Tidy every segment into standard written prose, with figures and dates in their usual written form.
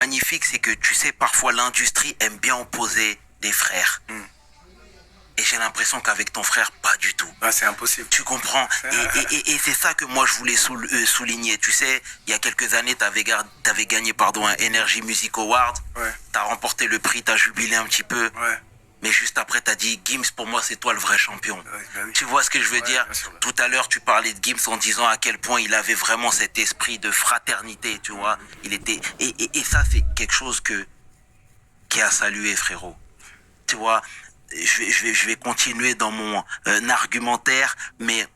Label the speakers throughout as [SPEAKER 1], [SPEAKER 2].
[SPEAKER 1] magnifique, c'est que tu sais, parfois l'industrie aime bien opposer des frères. Et j'ai l'impression qu'avec ton frère, pas du tout.
[SPEAKER 2] Bah, c'est impossible.
[SPEAKER 1] Tu comprends? Et c'est ça que moi je voulais souligner. Tu sais, il y a quelques années, t'avais gagné un Energy Music Award.
[SPEAKER 2] Ouais.
[SPEAKER 1] T'as remporté le prix, t'as jubilé un petit peu.
[SPEAKER 2] Ouais.
[SPEAKER 1] Mais juste après, t'as dit, Gims, pour moi, c'est toi le vrai champion.
[SPEAKER 2] Ouais, bah oui.
[SPEAKER 1] Tu vois ce que je veux dire?
[SPEAKER 2] Bien sûr.
[SPEAKER 1] Tout à l'heure, tu parlais de Gims en disant à quel point il avait vraiment cet esprit de fraternité, tu vois. Il était, et ça, c'est quelque chose qui est à saluer, frérot. Tu vois, je vais continuer dans mon argumentaire, mais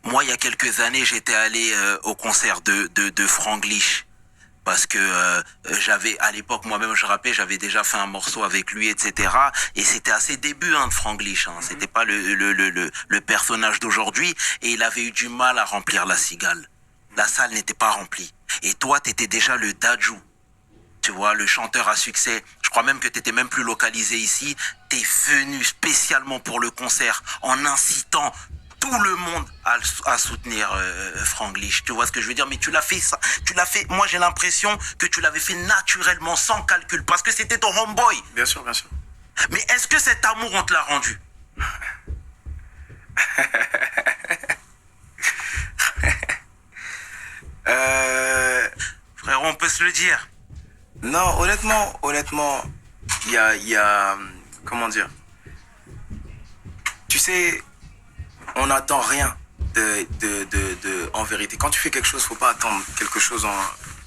[SPEAKER 1] moi, il y a quelques années, j'étais allé au concert de Franglish. Parce que j'avais, à l'époque, moi-même, je rappelais, j'avais déjà fait un morceau avec lui, etc. Et c'était à ses débuts, de Franglish. C'était pas le personnage d'aujourd'hui. Et il avait eu du mal à remplir la cigale. La salle n'était pas remplie. Et toi, t'étais déjà le Dadju. Tu vois, le chanteur à succès. Je crois même que t'étais même plus localisé ici. T'es venu spécialement pour le concert en incitant tout le monde à soutenir Franglish. Tu vois ce que je veux dire? Mais tu l'as fait ça. Tu l'as fait. Moi, j'ai l'impression que tu l'avais fait naturellement, sans calcul, parce que c'était ton homeboy.
[SPEAKER 2] Bien sûr, bien sûr.
[SPEAKER 1] Mais est-ce que cet amour, on te l'a rendu? Frérot, on peut se le dire.
[SPEAKER 2] Non, honnêtement, il y a, comment dire? Tu sais, on n'attend rien en vérité. Quand tu fais quelque chose, faut pas attendre quelque chose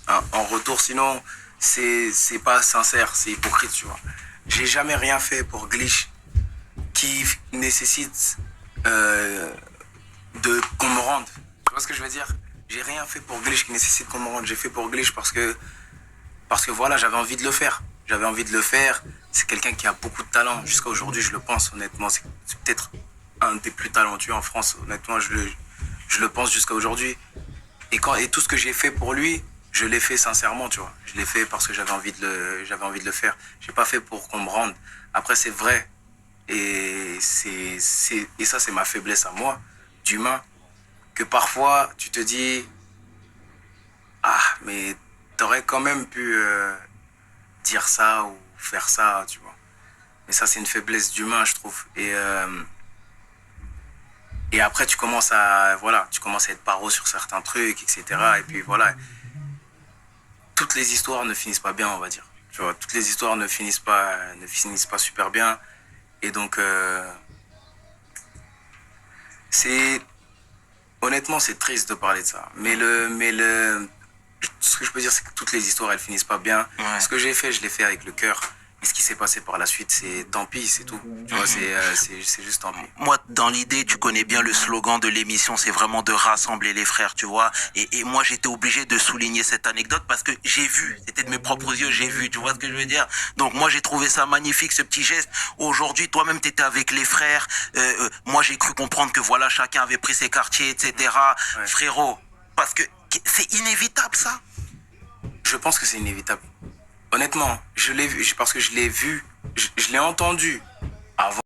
[SPEAKER 2] en retour, sinon c'est pas sincère, c'est hypocrite, tu vois. J'ai jamais rien fait pour Glitch qui nécessite qu'on me rende. Tu vois ce que je veux dire? J'ai rien fait pour Glitch qui nécessite qu'on me rende. J'ai fait pour Glitch parce que voilà, j'avais envie de le faire. J'avais envie de le faire. C'est quelqu'un qui a beaucoup de talent. Jusqu'à aujourd'hui, je le pense, honnêtement. C'est peut-être un des plus talentueux en France. Honnêtement, je le pense jusqu'à aujourd'hui. Et tout ce que j'ai fait pour lui, je l'ai fait sincèrement, tu vois. Je l'ai fait parce que j'avais envie de le faire. J'ai pas fait pour qu'on me rende. Après, c'est vrai. Et ça, c'est ma faiblesse à moi, d'humain. Que parfois, tu te dis, ah, mais t'aurais quand même pu dire ça ou faire ça, tu vois. Mais ça, c'est une faiblesse d'humain, je trouve. Et après, tu commences à être paro sur certains trucs, etc. Et puis voilà. Toutes les histoires ne finissent pas bien, on va dire. Tu vois, toutes les histoires ne finissent pas super bien. Et donc, honnêtement, c'est triste de parler de ça. Mais ce que je peux dire, c'est que toutes les histoires, elles finissent pas bien.
[SPEAKER 1] Ouais.
[SPEAKER 2] Ce que j'ai fait, je l'ai fait avec le cœur. Et ce qui s'est passé par la suite, c'est tant pis, c'est tout. Tu vois, c'est juste tant pis.
[SPEAKER 1] Moi, dans l'idée, tu connais bien le slogan de l'émission, c'est vraiment de rassembler les frères, tu vois. Et moi, j'étais obligé de souligner cette anecdote parce que j'ai vu, c'était de mes propres yeux, j'ai vu, tu vois ce que je veux dire. Donc moi, j'ai trouvé ça magnifique, ce petit geste. Aujourd'hui, toi-même, t'étais avec les frères. Moi, j'ai cru comprendre que voilà, chacun avait pris ses quartiers, etc.
[SPEAKER 2] Ouais.
[SPEAKER 1] Frérot, parce que c'est inévitable, ça.
[SPEAKER 2] Je pense que c'est inévitable. Honnêtement, je l'ai vu, parce que je l'ai vu, je l'ai entendu